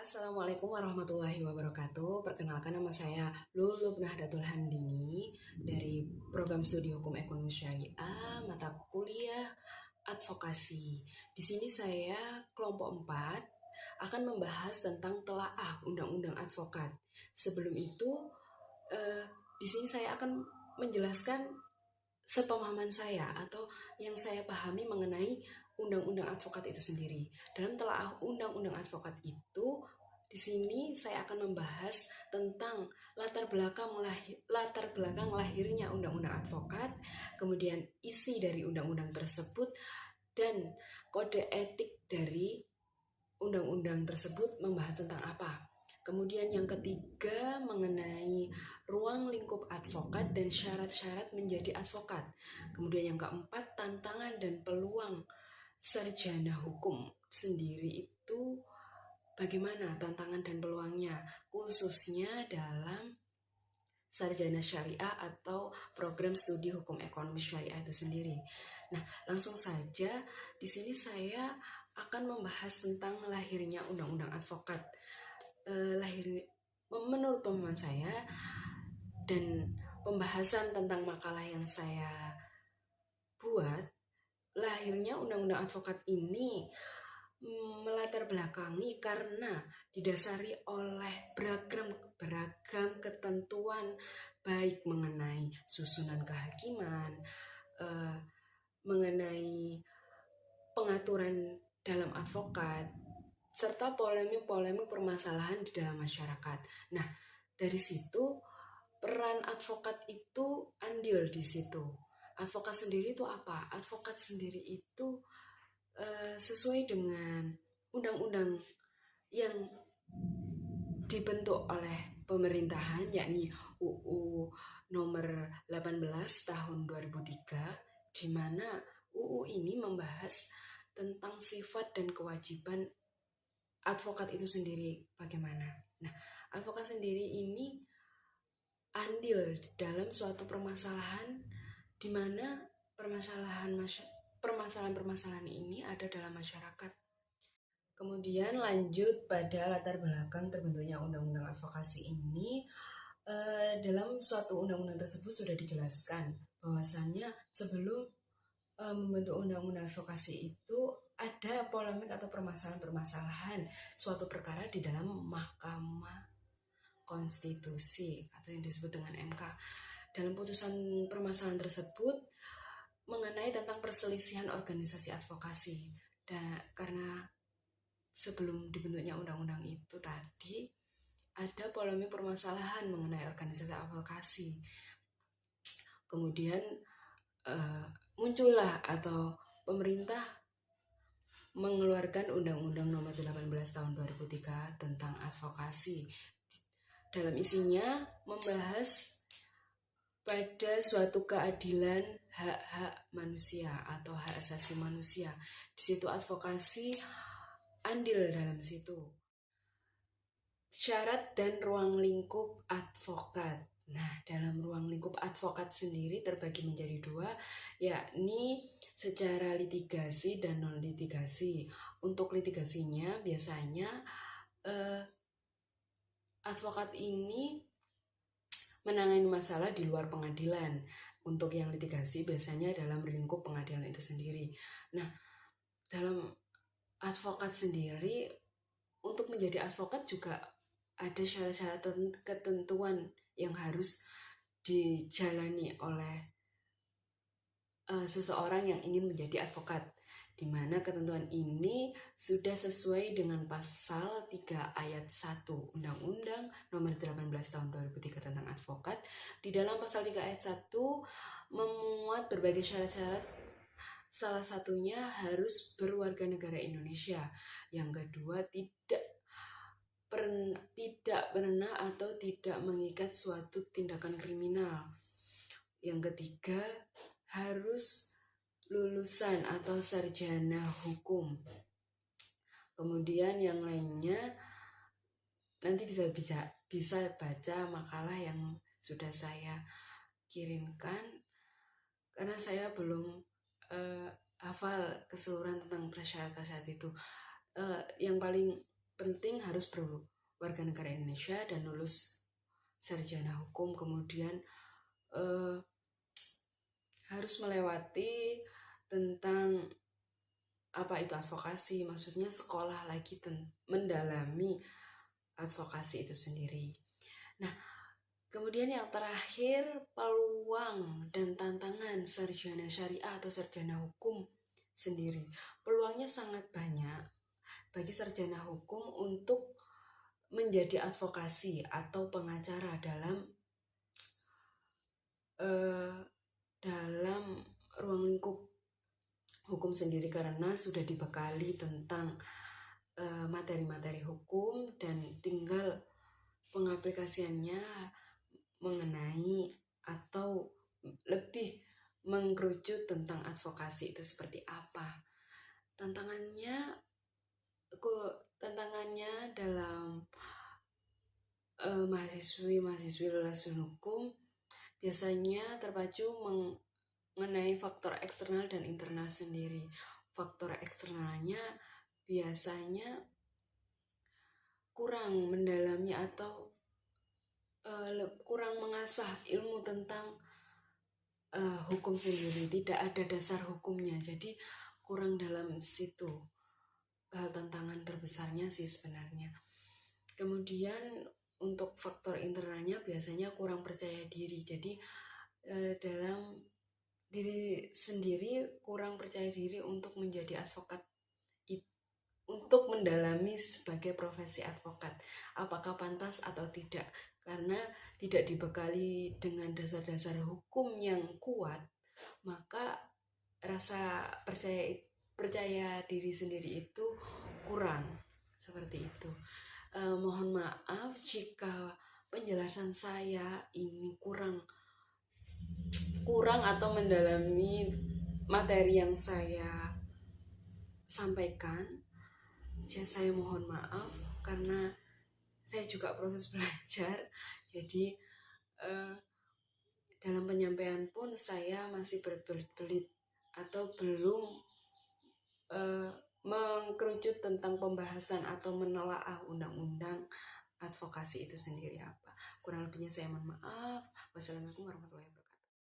Assalamualaikum warahmatullahi wabarakatuh. Perkenalkan, nama saya Lulub Nahdlatul Handini dari program studi Hukum Ekonomi Syariah, mata kuliah advokasi. Di sini saya kelompok 4 akan membahas tentang telaah Undang-Undang Advokat. Sebelum itu, di sini saya akan menjelaskan sepemahaman saya atau yang saya pahami mengenai Undang-Undang Advokat itu sendiri. Dalam telaah Undang-Undang Advokat itu, di sini saya akan membahas tentang latar belakang lahirnya Undang-Undang Advokat, kemudian isi dari undang-undang tersebut, dan kode etik dari undang-undang tersebut membahas tentang apa. Kemudian yang ketiga mengenai ruang lingkup advokat dan syarat-syarat menjadi advokat. Kemudian yang keempat, tantangan dan peluang sarjana hukum sendiri itu bagaimana tantangan dan peluangnya, khususnya dalam sarjana syariah atau program studi hukum ekonomi syariah itu sendiri. Nah, langsung saja di sini saya akan membahas tentang lahirnya Undang-Undang Advokat. Menurut pemahaman saya dan pembahasan tentang makalah yang saya buat, lahirnya Undang-Undang Advokat ini melatar belakangi karena didasari oleh beragam ketentuan, baik mengenai susunan kehakiman, mengenai pengaturan dalam advokat, serta polemik-polemik permasalahan di dalam masyarakat. Nah, dari situ peran advokat itu andil di situ. Advokat sendiri itu apa? Advokat sendiri itu sesuai dengan undang-undang yang dibentuk oleh pemerintahan, yakni UU nomor 18 tahun 2003, di mana UU ini membahas tentang sifat dan kewajiban advokat itu sendiri bagaimana. Nah, advokat sendiri ini andil dalam suatu permasalahan di mana permasalahan-permasalahan ini ada dalam masyarakat. Kemudian lanjut pada latar belakang terbentuknya Undang-Undang Advokasi ini. Dalam suatu undang-undang tersebut sudah dijelaskan bahwasannya sebelum membentuk Undang-Undang Advokasi itu ada polemik atau permasalahan-permasalahan suatu perkara di dalam Mahkamah Konstitusi atau yang disebut dengan MK. Dalam putusan permasalahan tersebut mengenai tentang perselisihan organisasi advokasi. Dan karena sebelum dibentuknya undang-undang itu tadi ada polemik permasalahan mengenai organisasi advokasi. Kemudian muncullah atau pemerintah mengeluarkan Undang-Undang Nomor 18 Tahun 2003 tentang advokasi. Dalam isinya membahas pada suatu keadilan hak-hak manusia atau hak asasi manusia. Di situ advokasi andil dalam situ. Syarat dan ruang lingkup advokat. Nah, dalam ruang lingkup advokat sendiri terbagi menjadi dua, yakni secara litigasi dan non-litigasi. Untuk litigasinya biasanya advokat ini menangani masalah di luar pengadilan. Untuk yang litigasi biasanya dalam lingkup pengadilan itu sendiri. Nah, dalam advokat sendiri, untuk menjadi advokat juga ada syarat-syarat ketentuan yang harus dijalani oleh seseorang yang ingin menjadi advokat, di mana ketentuan ini sudah sesuai dengan pasal 3 ayat 1 Undang-Undang Nomor 18 Tahun 2003 tentang advokat. Di dalam pasal 3 ayat 1 memuat berbagai syarat-syarat. Salah satunya harus berwarga negara Indonesia. Yang kedua, tidak pernah atau tidak mengikat suatu tindakan kriminal. Yang ketiga, harus lulusan atau sarjana hukum. Kemudian yang lainnya nanti bisa baca makalah yang sudah saya kirimkan, karena saya belum hafal keseluruhan tentang prasyarat-prasyarat itu. Yang paling penting harus berwarga negara Indonesia dan lulus sarjana hukum, kemudian harus melewati tentang apa itu advokasi, maksudnya sekolah lagi mendalami advokasi itu sendiri. Nah, kemudian yang terakhir, peluang dan tantangan sarjana syariah atau sarjana hukum sendiri. Peluangnya sangat banyak bagi sarjana hukum untuk menjadi advokasi atau pengacara dalam ruang lingkup hukum sendiri, karena sudah dibekali tentang materi-materi hukum dan tinggal pengaplikasiannya mengenai atau lebih mengkerucut tentang advokasi itu seperti apa. Tantangannya dalam mahasiswi lulusan hukum biasanya terpacu mengenai faktor eksternal dan internal sendiri. Faktor eksternalnya biasanya kurang mendalami atau kurang mengasah ilmu tentang hukum sendiri, tidak ada dasar hukumnya, jadi kurang dalam situ. Tantangan terbesarnya sih sebenarnya. Kemudian untuk faktor internalnya biasanya kurang percaya diri, jadi dalam diri sendiri kurang percaya diri untuk menjadi advokat, untuk mendalami sebagai profesi advokat, apakah pantas atau tidak, karena tidak dibekali dengan dasar-dasar hukum yang kuat, maka rasa percaya diri sendiri itu kurang, seperti itu. Mohon maaf jika penjelasan saya ini kurang atau mendalami materi yang saya sampaikan. Saya mohon maaf karena saya juga proses belajar, jadi dalam penyampaian pun saya masih berbelit-belit atau belum mengkerucut tentang pembahasan atau menelaah undang-undang advokasi itu sendiri apa. Kurang lebihnya saya mohon maaf. Wassalamualaikum warahmatullahi wabarakatuh.